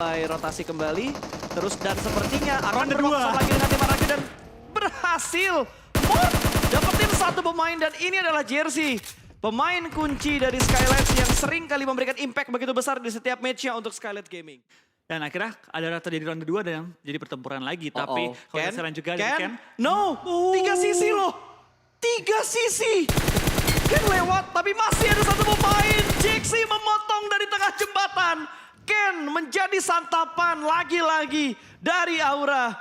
mulai rotasi kembali. Terus dan sepertinya akan Ronde berurusan dua. lagi dengan tim Araki dan berhasil. Mort dapetin satu pemain dan ini adalah Jersey. Pemain kunci dari Skylights yang sering kali memberikan impact begitu besar di setiap matchnya untuk Skylight Gaming. Dan akhirnya ada terjadi ronde 2 dan jadi pertempuran lagi. Tapi kalau Ken? misalnya juga dari Ken. No, 3 sisi loh. 3 sisi. Ken lewat tapi masih ada satu pemain. Jixi memotong dari tengah jembatan. Ken menjadi santapan lagi-lagi dari Aura.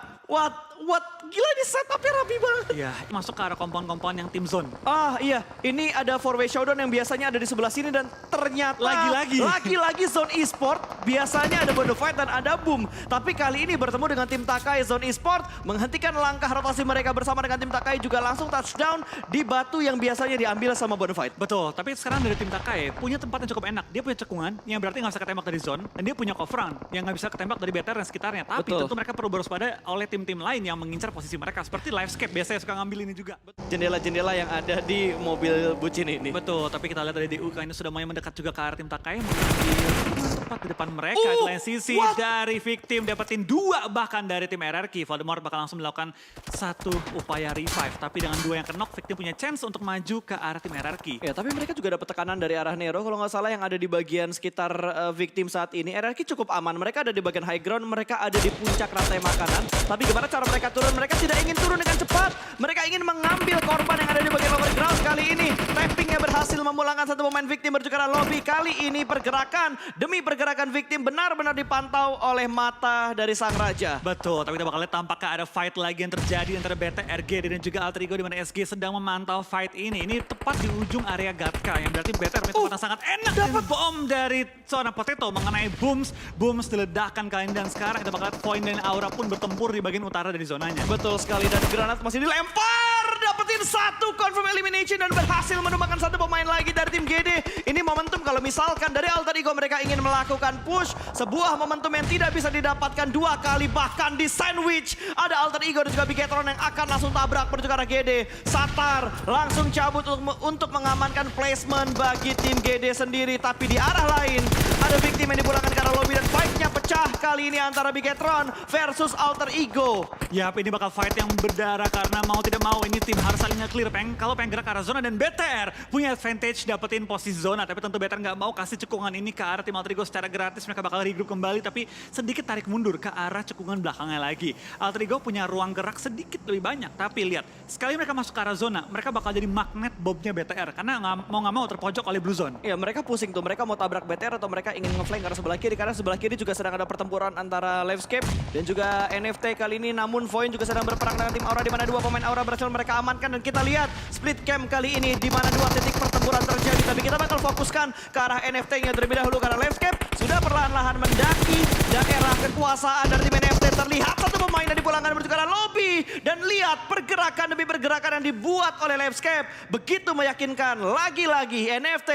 Gila ini setupnya rapi banget. Iya, masuk ke arah kompon-kompon yang tim zone. Ah iya, ini ada 4-way showdown yang biasanya ada di sebelah sini dan ternyata lagi-lagi zone e-sport. Biasanya ada Bonafide dan ada Boom. Tapi kali ini bertemu dengan tim Takai zone e-sport, menghentikan langkah rotasi mereka bersama dengan tim Takai juga langsung touchdown di batu yang biasanya diambil sama Bonafide. Betul, tapi sekarang dari tim Takai punya tempat yang cukup enak. Dia punya cekungan yang berarti nggak bisa ketembak dari zone. Dan dia punya cover yang nggak bisa ketembak dari BTR dan sekitarnya. Tapi tentu mereka perlu berwaspada oleh tim-tim lain yang mengincar posisi mereka. Seperti Livescape biasanya suka ngambil ini juga. Jendela-jendela yang ada di mobil bucin ini. Betul, tapi kita lihat dari DU ini sudah mulai mendekat juga ke arah tim Takai. Mengambil tempat di depan mereka. Di lain sisi dari Victim dapetin 2 bahkan dari tim RRQ. Voldemort bakal langsung melakukan satu upaya revive. Tapi dengan 2 yang knock, Victim punya chance untuk maju ke arah tim RRQ. Ya, tapi mereka juga dapat tekanan dari arah Nero. Kalau nggak salah yang ada di bagian sekitar Victim saat ini. RRQ cukup aman. Mereka ada di bagian high ground. Mereka ada di puncak rantai makanan. Tapi gimana cara mereka turun? Mereka tidak ingin turun dengan cepat. Mereka ingin mengambil korban yang ada di bagian lower ground kali ini. Tappingnya berhasil memulangkan satu pemain Victim berjuka lobby. Kali ini pergerakan demi pergerakan Victim benar-benar dipantau oleh mata dari sang raja. Betul, tapi kita bakal lihat tampaknya ada fight lagi yang terjadi antara BTRG dan juga Alter Ego di mana SG sedang memantau fight ini. Ini tepat di ujung area Gatka yang berarti BTR punya tempat yang sangat enak. Dapat bom dari seorang Potato mengenai Booms. Booms diledakkan kali ini dan sekarang kita bakal lihat Void dan Aura pun bertempur di bagian utara dari zonanya. Betul sekali dan granat masih dilempar. Dapetin satu confirm elimination dan berhasil menumbangkan satu pemain lagi dari tim GD. Ini momentum kalau misalkan dari Alter Ego mereka ingin melakukan push. Sebuah momentum yang tidak bisa didapatkan 2 kali bahkan di sandwich. Ada Alter Ego dan juga Bigetron yang akan langsung tabrak menuju ke arah GD. Satar langsung cabut untuk mengamankan placement bagi tim GD sendiri. Tapi di arah lain ada Victim yang dipulangkan ke arah lobby dan fight-nya pecah kali ini antara Bigetron versus Alter Ego. Yap, ini bakal fight yang berdarah karena mau tidak mau ini tim harus saling nge-clear. Kalau pengen gerak ke arah zona dan BTR punya advantage dapetin posisi zona. Tapi tentu BTR nggak mau kasih cekungan ini ke arah tim Alter Ego secara gratis. Mereka bakal regroup kembali tapi sedikit tarik mundur ke arah cekungan belakangnya lagi. Alter Ego punya ruang gerak sedikit lebih banyak. Tapi lihat, sekali mereka masuk ke arah zona, mereka bakal jadi magnet bomnya BTR. Karena nggak mau terpojok oleh Blue Zone. Ya mereka pusing tuh, mereka mau tabrak BTR atau mereka ingin ngeflank ke arah sebelah kiri. Karena sebelah kiri juga sedang ada pertempuran antara Livescape dan juga NFT kali ini. Namun Void juga sedang berperang dengan tim Aura di mana 2 pemain Aura berhasil mereka amankan. Dan kita lihat split camp kali ini di mana 2 titik pertempuran terjadi. Tapi kita bakal fokuskan ke arah NFT-nya terlebih dahulu karena Livescape sudah perlahan-lahan mendaki daerah kekuasaan dari tim NFT. Terlihat satu pemain yang dipulangkan menuju ke arah lobby. Dan lihat pergerakan demi pergerakan yang dibuat oleh Livescape. Begitu meyakinkan lagi-lagi NFT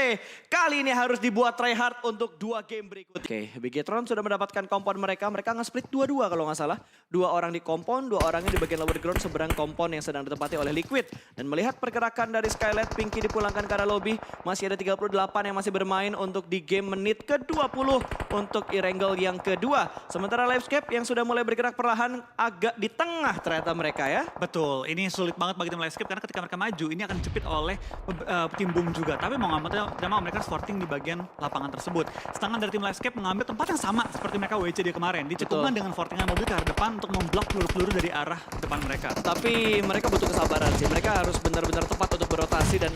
kali ini harus dibuat tryhard untuk 2 game berikut. Oke, Bigetron sudah mendapatkan kompon mereka. Mereka nge-split 2-2 kalau nggak salah. 2 orang di kompon, 2 orangnya di bagian lower ground seberang kompon yang sedang ditempati oleh Liquid. Dan melihat pergerakan dari Skylight, Pinky dipulangkan ke arah lobby. Masih ada 38 yang masih bermain untuk di game menit ke-20 untuk Irangel yang kedua. Sementara Livescape yang sudah mulai bergerak perlahan agak di tengah ternyata mereka ya. Betul, ini sulit banget bagi tim Livescape karena ketika mereka maju ini akan dijepit oleh tim Boom juga. Tapi mau nggak mau mereka sporting di bagian lapangan tersebut. Sedangkan dari tim Livescape mengambil tempat yang sama seperti mereka WCD kemarin. Dicekungan dengan fortingan mobil ke arah depan untuk memblok peluru-peluru dari arah depan mereka. Tapi mereka butuh kesabaran sih. Mereka harus benar-benar tepat untuk berotasi dan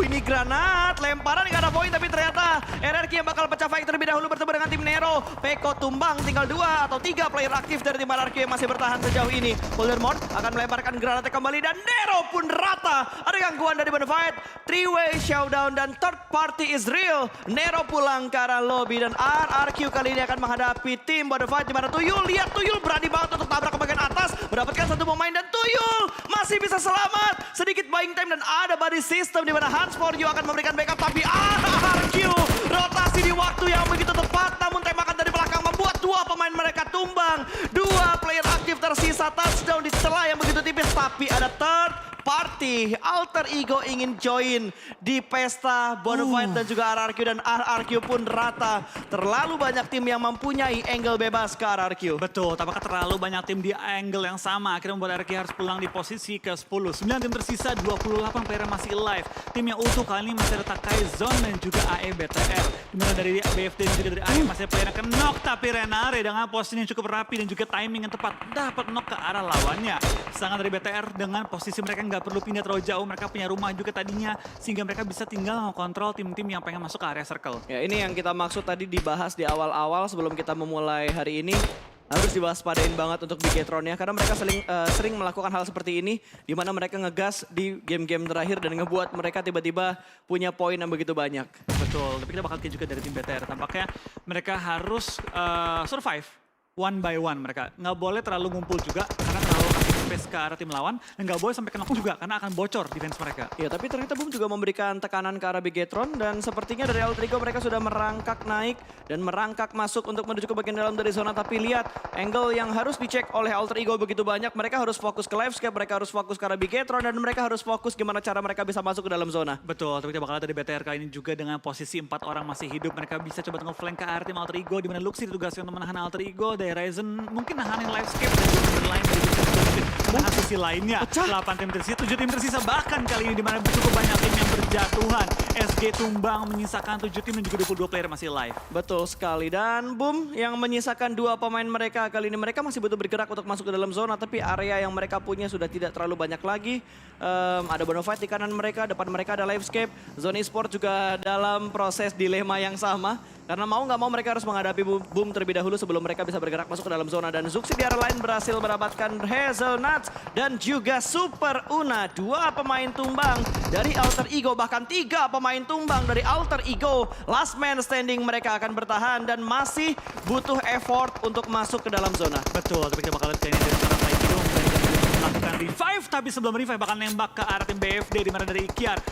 ini granat lemparan ke arah Void tapi ternyata RRQ yang bakal pecah fight terlebih dahulu bertemu dengan tim Nero. Peko tumbang tinggal 2 atau 3 player aktif dari tim RRQ yang masih bertahan sejauh ini. Voldemort akan melemparkan granatnya kembali dan Nero pun rata. Ada gangguan dari Bonafide. 3-way showdown dan third party is real. Nero pulang ke arah lobby dan RRQ kali ini akan menghadapi tim Bonafide di mana Tuyul. Lihat Tuyul berani banget untuk tabrak ke bagian atas. Mendapatkan satu pemain dan Tuyul masih bisa selamat. Sedikit buying time dan ada body system di mana Hans for You akan memberikan backup. Tapi RRQ rotasi di waktu yang begitu tepat. Namun tembakan dari belakang membuat 2 pemain mereka tumbang. 2 player aktif tersisa touchdown di celah yang begitu tipis. Tapi ada third party. Alter Ego ingin join di pesta Bonafide dan juga RRQ, dan RRQ pun rata. Terlalu banyak tim yang mempunyai angle bebas ke RRQ. Betul, tampaknya terlalu banyak tim di angle yang sama. Akhirnya membuat RRQ harus pulang di posisi ke-10. 9 tim tersisa, 28 player masih live. Tim yang utuh kali ini masih ada Takai, Zone dan juga AE BTR. Dimana dari BFD dan juga dari AE masih ada player yang ke-knock. Tapi Renare dengan posisi yang cukup rapi dan juga timing yang tepat dapat knock ke arah lawannya. Sedangkan dari BTR dengan posisi mereka nggak perlu pindah terlalu jauh. Mereka punya rumah juga tadinya. Sehingga mereka bisa tinggal mengontrol tim-tim yang pengen masuk ke area circle. Ya, ini yang kita maksud tadi dibahas di awal-awal sebelum kita memulai hari ini. Harus diwaspadain banget untuk Bigetron ya, karena mereka sering melakukan hal seperti ini di mana mereka ngegas di game-game terakhir dan ngebuat mereka tiba-tiba punya poin yang begitu banyak. Betul, tapi kita bakal lihat juga dari tim BTR. Tampaknya mereka harus survive one by one mereka. Nggak boleh terlalu ngumpul juga karena terlalu kasih space ke arah tim lawan. Dan nggak boleh sampai knock juga karena akan bocor defense mereka. Ya, tapi ternyata Boom juga memberikan tekanan ke arah Bigetron dan sepertinya dari Alter Ego mereka sudah merangkak naik dan merangkak masuk untuk menuju ke bagian dalam dari zona. Tapi lihat angle yang harus dicek oleh Alter Ego begitu banyak. Mereka harus fokus ke Livescape, mereka harus fokus ke arah Bigetron, dan mereka harus fokus gimana cara mereka bisa masuk ke dalam zona. Betul, tapi kita bakal lihat dari BTR kali ini juga dengan posisi 4 orang masih hidup. Mereka bisa coba nge-flank ke arah tim Alter Ego, di mana Luxy ditugaskan untuk menahan Alter Ego. Dari Ryzen mungkin nahanin Livescape dan juga berlain dari menahan sisi lainnya. 8 tim tersisa, 7 tim tersisa bahkan kali ini di mana cukup banyak tim yang berjatuhan. SG tumbang menyisakan 7 tim dan juga 22 player masih live. Betul sekali, dan Boom yang menyisakan 2 pemain mereka kali ini. Mereka masih butuh bergerak untuk masuk ke dalam zona, tapi area yang mereka punya sudah tidak terlalu banyak lagi. Ada Bonafide di kanan mereka, depan mereka ada Livescape. Zone Esport juga dalam proses dilema yang sama. Karena mau nggak mau mereka harus menghadapi Boom terlebih dahulu sebelum mereka bisa bergerak masuk ke dalam zona. Dan Zuxi di arah lain berhasil mendapatkan Hazelnuts dan juga Super Una. 2 pemain tumbang dari Alter Ego, bahkan 3 pemain tumbang dari Alter Ego. Last man standing mereka akan bertahan dan masih butuh effort untuk masuk ke dalam zona. Betul, tapi kita bakal lihat kayaknya dari sekarang Flykido melakukan revive, tapi sebelum revive bakal nembak ke arah tim BFD di mana dari Kiar.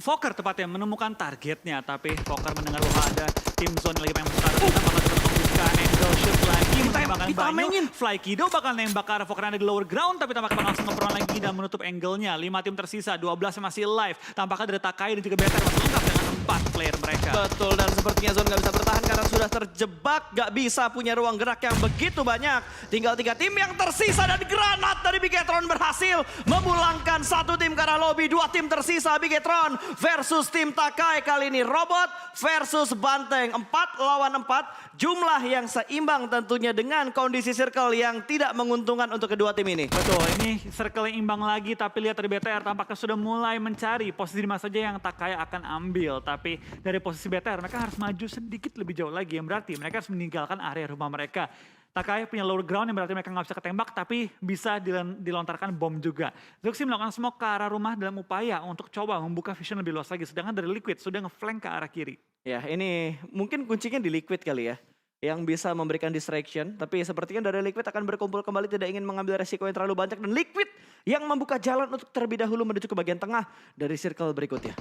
Fokker tepatnya menemukan targetnya, tapi Fokker mendengar bahwa ada tim zone lagi pengen masuk ke arah kita, bakal coba membuka angle shoot lagi, menembakkan banyak. Flykido bakal nembak ke arah Fokker yang ada di lower ground, tapi tampaknya bakal langsung nge-prone lagi dan menutup angle-nya. 5 tim tersisa, 12 yang masih live. Tampaknya dari Takai dan juga BTR masih lengkap dengan 4 player mereka. Betul, dan sepertinya Zone nggak bisa bertahan karena sudah terjebak, nggak bisa punya ruang gerak yang begitu banyak. Tinggal 3 tim yang tersisa dan granat dari Bigetron berhasil memulangkan 1 tim ke arah lobby. 2 tim tersisa, Bigetron versus tim Takai kali ini. Robot versus Banteng, 4 lawan 4. Jumlah yang seimbang tentunya dengan kondisi circle yang tidak menguntungkan untuk kedua tim ini. Betul, ini circle yang imbang lagi, tapi lihat dari BTR tampaknya sudah mulai mencari posisi di mana saja yang Takai akan ambil. Tapi dari posisi BTR mereka harus maju sedikit lebih jauh lagi, yang berarti mereka harus meninggalkan area rumah mereka. Takai punya lower ground yang berarti mereka nggak bisa ketembak, tapi bisa dilontarkan bom juga. Zuxi melakukan smoke ke arah rumah dalam upaya untuk coba membuka vision lebih luas lagi. Sedangkan dari Liquid sudah nge-flank ke arah kiri. Ya, ini mungkin kuncinya di Liquid kali ya, yang bisa memberikan distraction. Tapi sepertinya dari Liquid akan berkumpul kembali, tidak ingin mengambil resiko yang terlalu banyak. Dan Liquid yang membuka jalan untuk terlebih dahulu menuju ke bagian tengah dari circle berikutnya.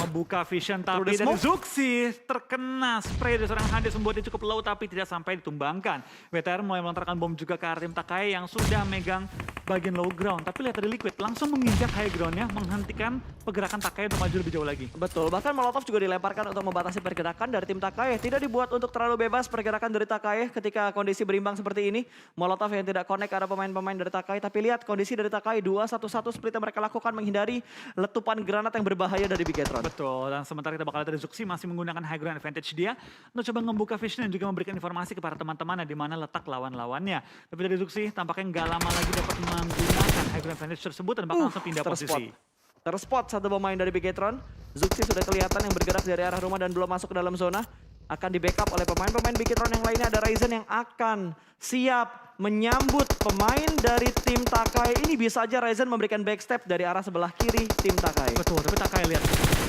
Membuka vision, tapi dari Zuxi terkena spray dari seorang Hades membuat dia cukup low tapi tidak sampai ditumbangkan. BTR mulai melontarkan bom juga ke arah tim Takai yang sudah megang bagian low ground. Tapi lihat dari Liquid langsung menginjak high groundnya, menghentikan pergerakan Takai untuk maju lebih jauh lagi. Betul, bahkan Molotov juga dilemparkan untuk membatasi pergerakan dari tim Takai. Tidak dibuat untuk terlalu bebas pergerakan dari Takai ketika kondisi berimbang seperti ini. Molotov yang tidak connect ke arah pemain-pemain dari Takai. Tapi lihat kondisi dari Takai 2-1-1 seperti yang mereka lakukan menghindari letupan granat yang berbahaya dari Bigetron. Betul, dan sementara kita bakal lihat dari Zuxi masih menggunakan high ground advantage dia untuk coba membuka vision dan juga memberikan informasi kepada teman-temannya di mana letak lawan-lawannya. Tapi dari Zuxi tampaknya nggak lama lagi dapat menggunakan high ground advantage tersebut dan bakal langsung pindah posisi. Terspot 1 pemain dari Bigetron. Zuxi sudah kelihatan yang bergerak dari arah rumah dan belum masuk ke dalam zona. Akan di backup oleh pemain-pemain Bigetron yang lainnya. Ada Ryzen yang akan siap menyambut pemain dari tim Takai. Ini bisa aja Ryzen memberikan backstep dari arah sebelah kiri tim Takai. Betul, tapi Takai lihat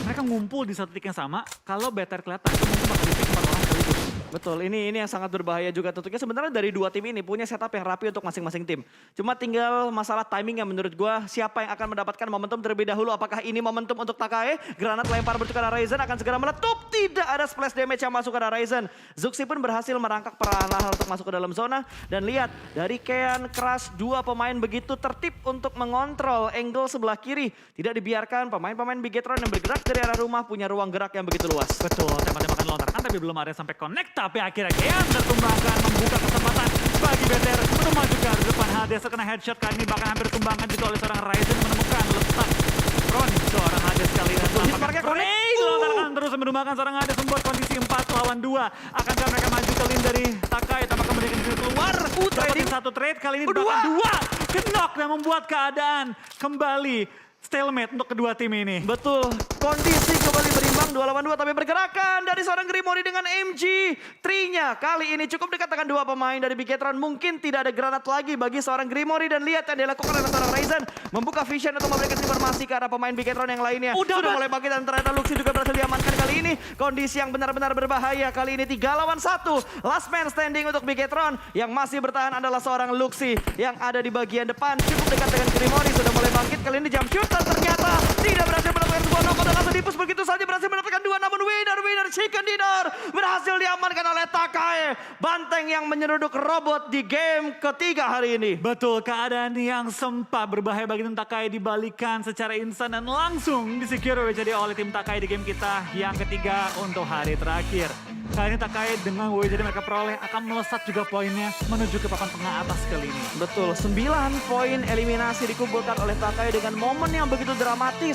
mereka ngumpul di satu titik yang sama. Kalau BTR kelihatan itu mungkin bakal di 4 orang sekaligus. Betul, ini yang sangat berbahaya juga tentunya sebenarnya dari dua tim ini punya setup yang rapi untuk masing-masing tim. Cuma tinggal masalah timing yang menurut gua siapa yang akan mendapatkan momentum terlebih dahulu. Apakah ini momentum untuk Takae? Granat lempar bertukar arah Ryzen akan segera meletup. Tidak ada splash damage yang masuk ke arah Ryzen. Zuxi pun berhasil merangkak perlahan-lahan untuk masuk ke dalam zona. Dan lihat dari Kean, Crush, dua pemain begitu tertib untuk mengontrol angle sebelah kiri. Tidak dibiarkan pemain-pemain Bigetron yang bergerak dari arah rumah punya ruang gerak yang begitu luas. Betul, tembak-tembakan lontarkan tapi belum ada yang sampai connect. Tapi akhirnya Kean tertumbangkan membuka kesempatan bagi BTR untuk maju ke arah depan. Hades terkena headshot kali ini bahkan hampir tumbangkan juga oleh seorang Ryzen menemukan letak front seorang Hades kali ini. Hitmarknya connect. Lontarkan terus menumbangkan seorang Hades membuat kondisi 4 lawan 2. Akankah mereka maju ke lane dari Takai tanpa kemudian keluar. Dapetin satu trade kali ini bahkan dua. Knock dan membuat keadaan kembali stalemate untuk kedua tim ini. Betul, kondisi kembali berimbang 2 lawan 2 tapi pergerakan dari seorang Grimori dengan MG. Trinya kali ini cukup dikatakan dua pemain dari Bigetron. Mungkin tidak ada granat lagi bagi seorang Grimori dan lihat yang dilakukan oleh seorang Ryzen. Membuka vision untuk memberikan informasi ke arah pemain Bigetron yang lainnya. Sudah mulai bangkit dan ternyata Luxi juga berhasil diamankan kali ini. Kondisi yang benar-benar berbahaya kali ini 3 lawan 1. Last man standing untuk Bigetron. Yang masih bertahan adalah seorang Luxi yang ada di bagian depan. Cukup dekat dengan Grimori, sudah mulai bangkit kali ini jump shoot. Ternyata tidak berhasil melakukan sebuah knock dan langsung dipus begitu saja berhasil mendapatkan dua, namun winner chicken dinner berhasil diamankan oleh Takae. Banteng yang menyeruduk robot di game ketiga hari ini. Betul, keadaan yang sempat berbahaya bagi tim Takae dibalikan secara instan dan langsung disecure jadi oleh tim Takae di game kita yang ketiga untuk hari terakhir. Kali ini Takae dengan WJD mereka peroleh akan melesat juga poinnya menuju ke papan tengah atas kali ini. Betul, 9 poin eliminasi dikumpulkan oleh Takae dengan momen yang begitu dramatis.